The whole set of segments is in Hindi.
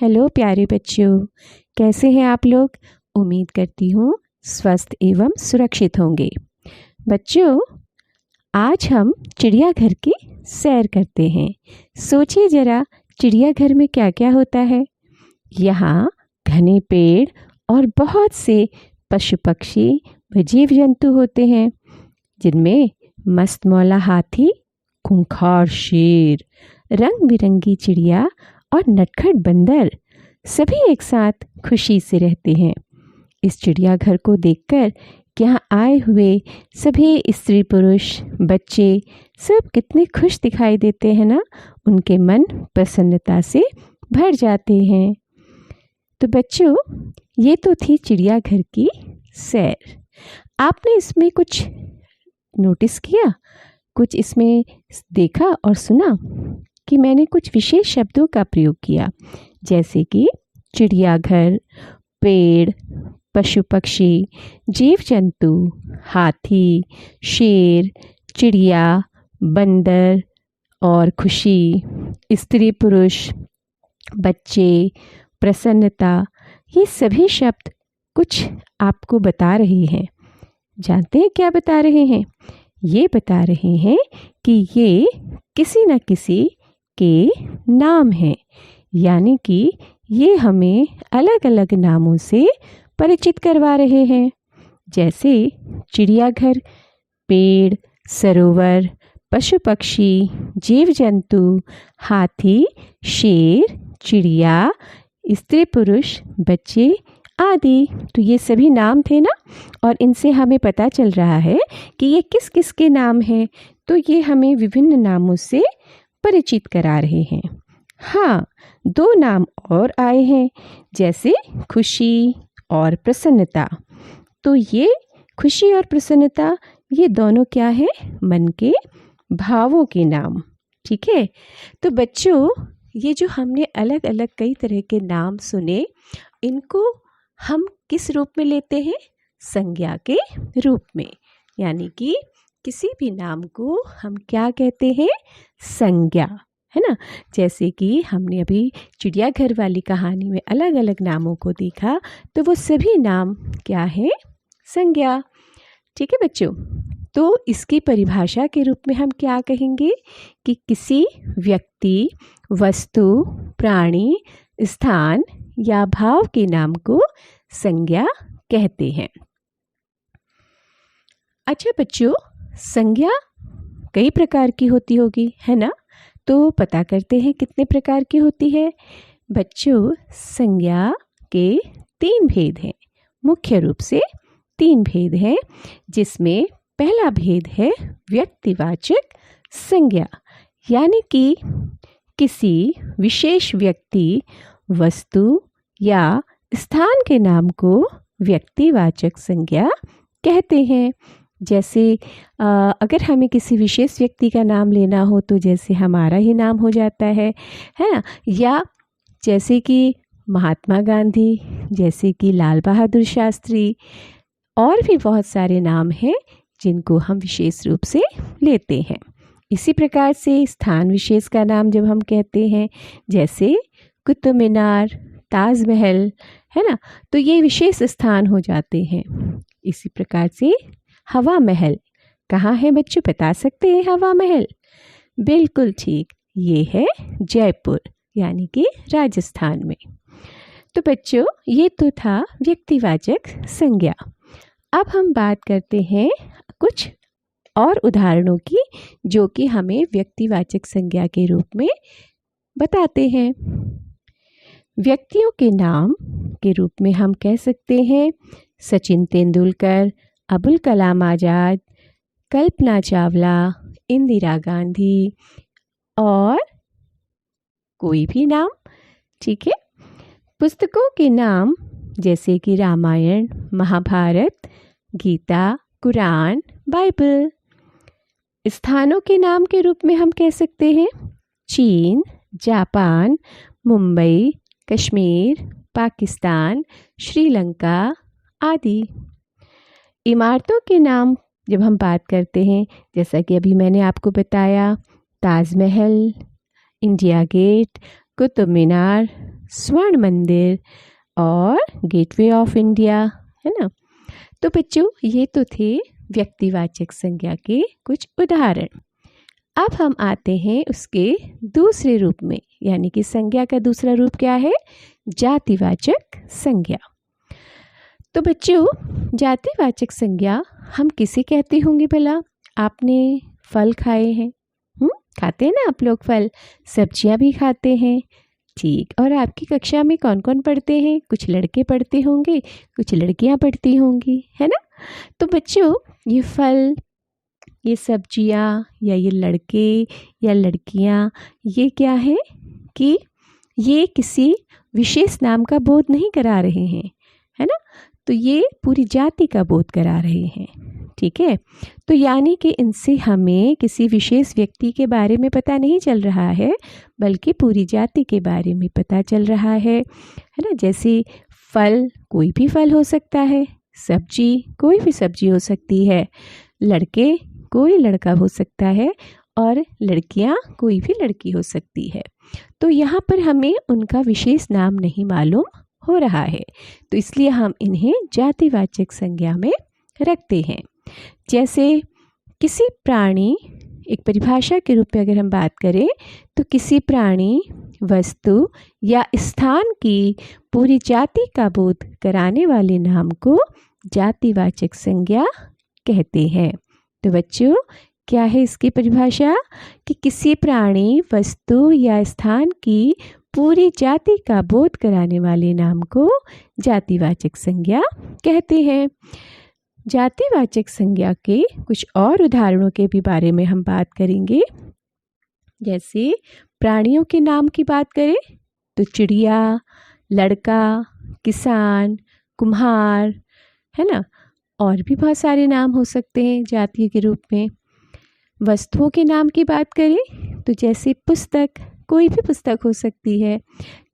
हेलो प्यारे बच्चों, कैसे हैं आप लोग। उम्मीद करती हूँ स्वस्थ एवं सुरक्षित होंगे। बच्चों, आज हम चिड़ियाघर की सैर करते हैं। सोचिए ज़रा, चिड़ियाघर में क्या क्या होता है। यहाँ घने पेड़ और बहुत से पशु पक्षी व जीव जंतु होते हैं, जिनमें मस्त मौला हाथी, खूंखार शेर, रंग बिरंगी चिड़िया और नटखट बंदर सभी एक साथ खुशी से रहते हैं। इस चिड़ियाघर को देखकर यहाँ आए हुए सभी स्त्री पुरुष बच्चे सब कितने खुश दिखाई देते हैं ना। उनके मन प्रसन्नता से भर जाते हैं। तो बच्चों, ये तो थी चिड़ियाघर की सैर। आपने इसमें कुछ नोटिस किया, कुछ इसमें देखा और सुना कि मैंने कुछ विशेष शब्दों का प्रयोग किया, जैसे कि चिड़ियाघर, पेड़, पशु पक्षी, जीव जंतु, हाथी, शेर, चिड़िया, बंदर और खुशी, स्त्री पुरुष, बच्चे, प्रसन्नता। ये सभी शब्द कुछ आपको बता रहे हैं। जानते हैं क्या बता रहे हैं? ये बता रहे हैं कि ये किसी न किसी के नाम हैं, यानी कि ये हमें अलग अलग नामों से परिचित करवा रहे हैं। जैसे चिड़ियाघर, पेड़, सरोवर, पशु पक्षी, जीव जंतु, हाथी, शेर, चिड़िया, स्त्री पुरुष, बच्चे आदि। तो ये सभी नाम थे ना, और इनसे हमें पता चल रहा है कि ये किस किस के नाम हैं। तो ये हमें विभिन्न नामों से परिचित करा रहे हैं। हाँ, दो नाम और आए हैं, जैसे खुशी और प्रसन्नता। तो ये खुशी और प्रसन्नता, ये दोनों क्या है? मन के भावों के नाम। ठीक है। तो बच्चों, ये जो हमने अलग अलग कई तरह के नाम सुने, इनको हम किस रूप में लेते हैं? संज्ञा के रूप में। यानी कि किसी भी नाम को हम क्या कहते हैं? संज्ञा, है ना। जैसे कि हमने अभी चिड़ियाघर वाली कहानी में अलग अलग नामों को देखा, तो वो सभी नाम क्या है? संज्ञा। ठीक है बच्चों। तो इसकी परिभाषा के रूप में हम क्या कहेंगे कि किसी व्यक्ति, वस्तु, प्राणी, स्थान या भाव के नाम को संज्ञा कहते हैं। अच्छा बच्चों, संज्ञा कई प्रकार की होती होगी, है ना। तो पता करते हैं कितने प्रकार की होती है। बच्चों, संज्ञा के 3 भेद हैं। मुख्य रूप से 3 भेद हैं, जिसमें पहला भेद है व्यक्तिवाचक संज्ञा, यानी कि किसी विशेष व्यक्ति, वस्तु या स्थान के नाम को व्यक्तिवाचक संज्ञा कहते हैं। जैसे अगर हमें किसी विशेष व्यक्ति का नाम लेना हो, तो जैसे हमारा ही नाम हो जाता है ना। या जैसे कि महात्मा गांधी, जैसे कि लाल बहादुर शास्त्री, और भी बहुत सारे नाम हैं जिनको हम विशेष रूप से लेते हैं। इसी प्रकार से स्थान विशेष का नाम जब हम कहते हैं, जैसे कुतुब मीनार, ताजमहल, है ना, तो ये विशेष स्थान हो जाते हैं। इसी प्रकार से हवा महल कहाँ है बच्चों, बता सकते हैं? हवा महल बिल्कुल ठीक, ये है जयपुर, यानी कि राजस्थान में। तो बच्चों, ये तो था व्यक्तिवाचक संज्ञा। अब हम बात करते हैं कुछ और उदाहरणों की, जो कि हमें व्यक्तिवाचक संज्ञा के रूप में बताते हैं। व्यक्तियों के नाम के रूप में हम कह सकते हैं सचिन तेंदुलकर, अबुल कलाम आज़ाद, कल्पना चावला, इंदिरा गांधी, और कोई भी नाम। ठीक है। पुस्तकों के नाम जैसे कि रामायण, महाभारत, गीता, कुरान, बाइबल। स्थानों के नाम के रूप में हम कह सकते हैं चीन, जापान, मुंबई, कश्मीर, पाकिस्तान, श्रीलंका आदि। इमारतों के नाम जब हम बात करते हैं, जैसा कि अभी मैंने आपको बताया, ताजमहल, इंडिया गेट, कुतुब मीनार, स्वर्ण मंदिर और गेटवे ऑफ इंडिया, है ना। तो बच्चों ये तो थे व्यक्तिवाचक संज्ञा के कुछ उदाहरण। अब हम आते हैं उसके दूसरे रूप में, यानी कि संज्ञा का दूसरा रूप क्या है? जातिवाचक संज्ञा। तो बच्चों जातिवाचक संज्ञा हम किसे कहते होंगे भला? आपने फल खाए हैं, खाते हैं ना आप लोग फल, सब्जियां भी खाते हैं, ठीक। और आपकी कक्षा में कौन कौन पढ़ते हैं? कुछ लड़के पढ़ते होंगे, कुछ लड़कियां पढ़ती होंगी, है ना। तो बच्चों ये फल, ये सब्जियां या ये लड़के या लड़कियां, ये क्या है कि ये किसी विशेष नाम का बोध नहीं करा रहे हैं, है ना। तो ये पूरी जाति का बोध करा रहे हैं, ठीक है। तो यानी कि इनसे हमें किसी विशेष व्यक्ति के बारे में पता नहीं चल रहा है, बल्कि पूरी जाति के बारे में पता चल रहा है ना। जैसे फल, कोई भी फल हो सकता है, सब्जी कोई भी सब्जी हो सकती है, लड़के कोई लड़का हो सकता है, और लड़कियां कोई भी लड़की हो सकती है। तो यहाँ पर हमें उनका विशेष नाम नहीं मालूम हो रहा है, तो इसलिए हम इन्हें जातिवाचक संज्ञा में रखते हैं। जैसे किसी प्राणी, एक परिभाषा के रूप में अगर हम बात करें तो किसी प्राणी, वस्तु या स्थान की पूरी जाति का बोध कराने वाले नाम को जातिवाचक संज्ञा कहते हैं। तो बच्चों क्या है इसकी परिभाषा? कि किसी प्राणी, वस्तु या स्थान की पूरी जाति का बोध कराने वाले नाम को जातिवाचक संज्ञा कहते हैं। जातिवाचक संज्ञा के कुछ और उदाहरणों के भी बारे में हम बात करेंगे। जैसे प्राणियों के नाम की बात करें तो चिड़िया, लड़का, किसान, कुम्हार, है ना। और भी बहुत सारे नाम हो सकते हैं जाति के रूप में। वस्तुओं के नाम की बात करें तो जैसे पुस्तक, कोई भी पुस्तक हो सकती है,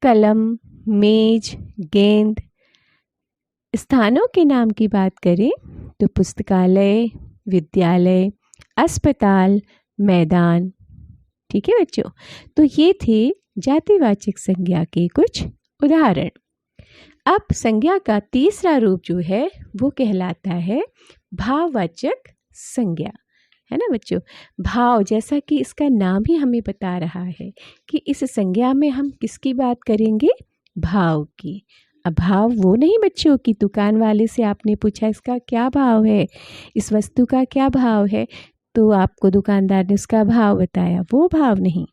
कलम, मेज, गेंद। स्थानों के नाम की बात करें तो पुस्तकालय, विद्यालय, अस्पताल, मैदान, ठीक है बच्चों। तो ये थे जातिवाचक संज्ञा के कुछ उदाहरण। अब संज्ञा का तीसरा रूप जो है वो कहलाता है भाववाचक संज्ञा, है ना बच्चों। भाव, जैसा कि इसका नाम ही हमें बता रहा है कि इस संज्ञा में हम किसकी बात करेंगे? भाव की। अब भाव वो नहीं बच्चों कि दुकान वाले से आपने पूछा इसका क्या भाव है, इस वस्तु का क्या भाव है, तो आपको दुकानदार ने उसका भाव बताया, वो भाव नहीं।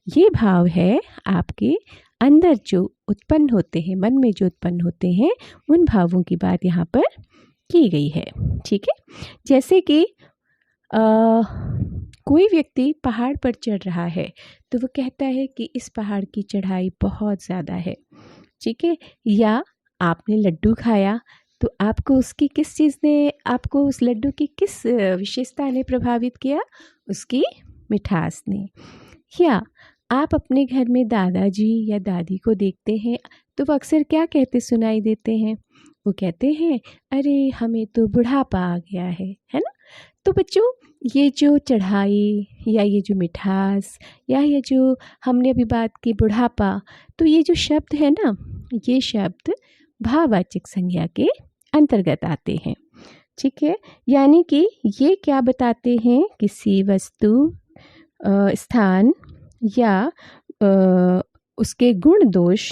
ये भाव है आपके अंदर जो उत्पन्न होते हैं, मन में जो उत्पन्न होते हैं, उन भावों की बात यहाँ पर की गई है, ठीक है। जैसे कि कोई व्यक्ति पहाड़ पर चढ़ रहा है तो वो कहता है कि इस पहाड़ की चढ़ाई बहुत ज़्यादा है, ठीक है। या आपने लड्डू खाया तो आपको उसकी किस चीज़ ने, आपको उस लड्डू की किस विशेषता ने प्रभावित किया? उसकी मिठास ने। या आप अपने घर में दादाजी या दादी को देखते हैं तो वो अक्सर क्या कहते सुनाई देते हैं? वो कहते हैं अरे हमें तो बुढ़ापा आ गया है ना। तो बच्चों ये जो चढ़ाई या ये जो मिठास या ये जो हमने अभी बात की बुढ़ापा, तो ये जो शब्द है ना, ये शब्द भाववाचक संज्ञा के अंतर्गत आते हैं, ठीक है। यानी कि ये क्या बताते हैं? किसी वस्तु, स्थान या उसके गुण दोष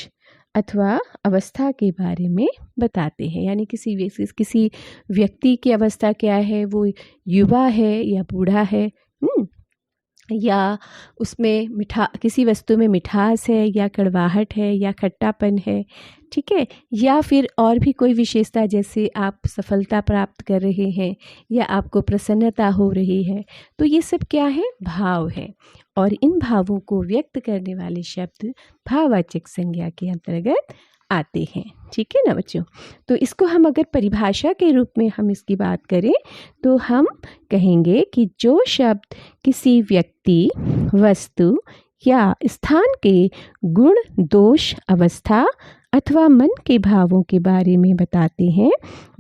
अथवा अवस्था के बारे में बताते हैं। यानी किसी व्यक्ति की अवस्था क्या है, वो युवा है या बूढ़ा है, या उसमें किसी वस्तु में मिठास है या कड़वाहट है या खट्टापन है, ठीक है। या फिर और भी कोई विशेषता, जैसे आप सफलता प्राप्त कर रहे हैं या आपको प्रसन्नता हो रही है, तो ये सब क्या है? भाव है। और इन भावों को व्यक्त करने वाले शब्द भाववाचक संज्ञा के अंतर्गत आते हैं, ठीक है ना बच्चों। तो इसको हम अगर परिभाषा के रूप में हम इसकी बात करें तो हम कहेंगे कि जो शब्द किसी व्यक्ति, वस्तु या स्थान के गुण, दोष, अवस्था अथवा मन के भावों के बारे में बताते हैं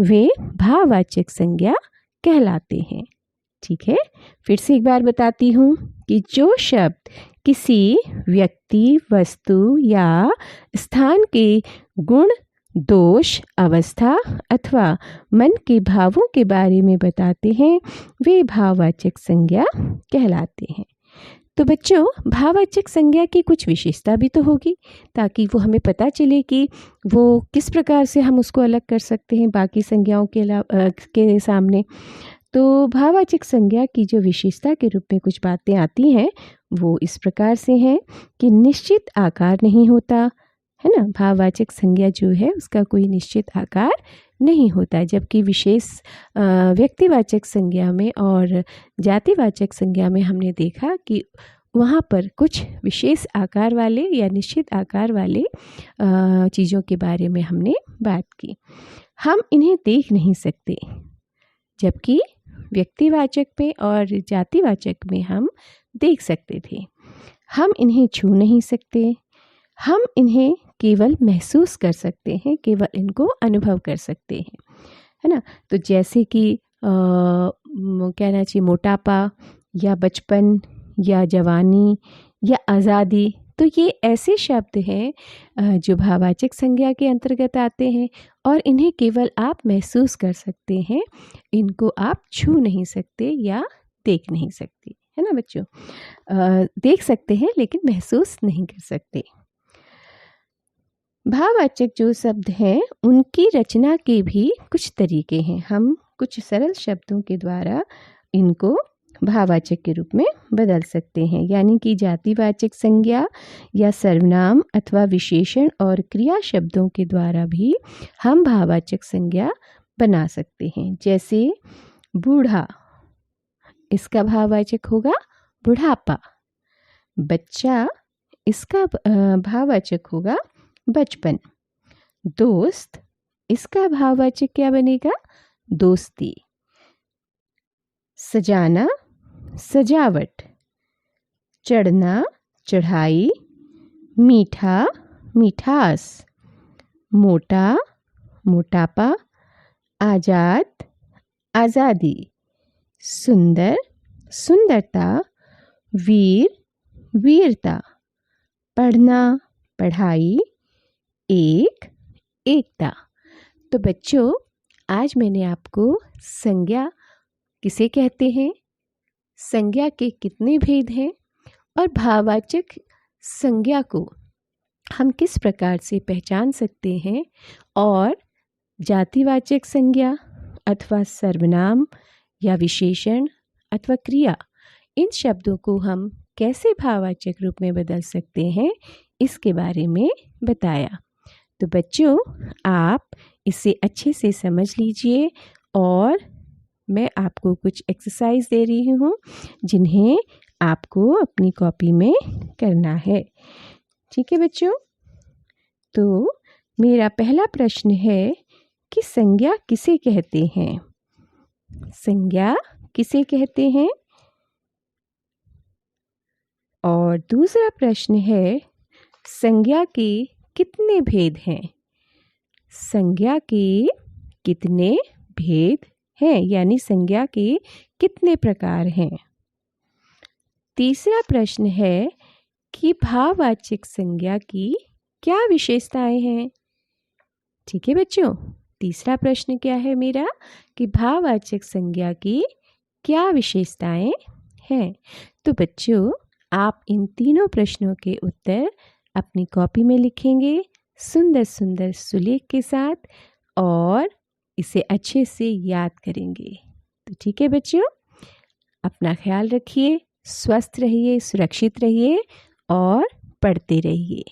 वे भाववाचक संज्ञा कहलाते हैं, ठीक है, फिर से एक बार बताती हूँ कि जो शब्द किसी व्यक्ति, वस्तु या स्थान के गुण, दोष, अवस्था अथवा मन के भावों के बारे में बताते हैं वे भाववाचक संज्ञा कहलाते हैं। तो बच्चों, भाववाचक संज्ञा की कुछ विशेषता भी तो होगी ताकि वो हमें पता चले कि वो किस प्रकार से हम उसको अलग कर सकते हैं बाकी संज्ञाओं के सामने। तो भाववाचक संज्ञा की जो विशेषता के रूप में कुछ बातें आती हैं वो इस प्रकार से हैं कि निश्चित आकार नहीं होता है ना। भाववाचक संज्ञा जो है उसका कोई निश्चित आकार नहीं होता, जबकि विशेष व्यक्तिवाचक संज्ञा में और जातिवाचक संज्ञा में हमने देखा कि वहाँ पर कुछ विशेष आकार वाले या निश्चित आकार वाले चीज़ों के बारे में हमने बात की। हम इन्हें देख नहीं सकते, जबकि व्यक्तिवाचक में और जातिवाचक में हम देख सकते थे। हम इन्हें छू नहीं सकते, हम इन्हें केवल महसूस कर सकते हैं, केवल इनको अनुभव कर सकते हैं, है ना। तो जैसे कि कहना चाहिए मोटापा या बचपन या जवानी या आज़ादी, तो ये ऐसे शब्द हैं जो भाववाचक संज्ञा के अंतर्गत आते हैं और इन्हें केवल आप महसूस कर सकते हैं, इनको आप छू नहीं सकते या देख नहीं सकते, है ना बच्चों। देख सकते हैं लेकिन महसूस नहीं कर सकते। भाववाचक जो शब्द हैं उनकी रचना के भी कुछ तरीके हैं। हम कुछ सरल शब्दों के द्वारा इनको भाववाचक के रूप में बदल सकते हैं, यानी कि जातिवाचक संज्ञा या सर्वनाम अथवा विशेषण और क्रिया शब्दों के द्वारा भी हम भाववाचक संज्ञा बना सकते हैं। जैसे बूढ़ा, इसका भाववाचक होगा बुढ़ापा। बच्चा, इसका भाववाचक होगा बचपन। दोस्त, इसका भाववाचक क्या बनेगा? दोस्ती। सजाना, सजावट। चढ़ना, चढ़ाई। मीठा, मिठास। मोटा, मोटापा। आजाद, आज़ादी। सुंदर, सुंदरता। वीर, वीरता। पढ़ना, पढ़ाई। एक, एकता। तो बच्चों, आज मैंने आपको संज्ञा किसे कहते हैं, संज्ञा के कितने भेद हैं और भाववाचक संज्ञा को हम किस प्रकार से पहचान सकते हैं, और जातिवाचक संज्ञा अथवा सर्वनाम या विशेषण अथवा क्रिया, इन शब्दों को हम कैसे भाववाचक रूप में बदल सकते हैं, इसके बारे में बताया। तो बच्चों, आप इसे अच्छे से समझ लीजिए और मैं आपको कुछ एक्सरसाइज दे रही हूँ जिन्हें आपको अपनी कॉपी में करना है। ठीक है बच्चों, तो मेरा पहला प्रश्न है कि संज्ञा किसे कहते हैं? संज्ञा किसे कहते हैं? और दूसरा प्रश्न है, संज्ञा के कितने भेद हैं? संज्ञा के कितने भेद हैं, यानी संज्ञा के कितने प्रकार हैं? तीसरा प्रश्न है कि भाववाचक संज्ञा की क्या विशेषताएं हैं? ठीक है बच्चों, तीसरा प्रश्न क्या है मेरा कि भाववाचक संज्ञा की क्या विशेषताएं हैं? तो बच्चों, आप इन तीनों प्रश्नों के उत्तर अपनी कॉपी में लिखेंगे सुंदर सुंदर सुलेख के साथ और इसे अच्छे से याद करेंगे। तो ठीक है बच्चों, अपना ख्याल रखिए, स्वस्थ रहिए, सुरक्षित रहिए और पढ़ते रहिए।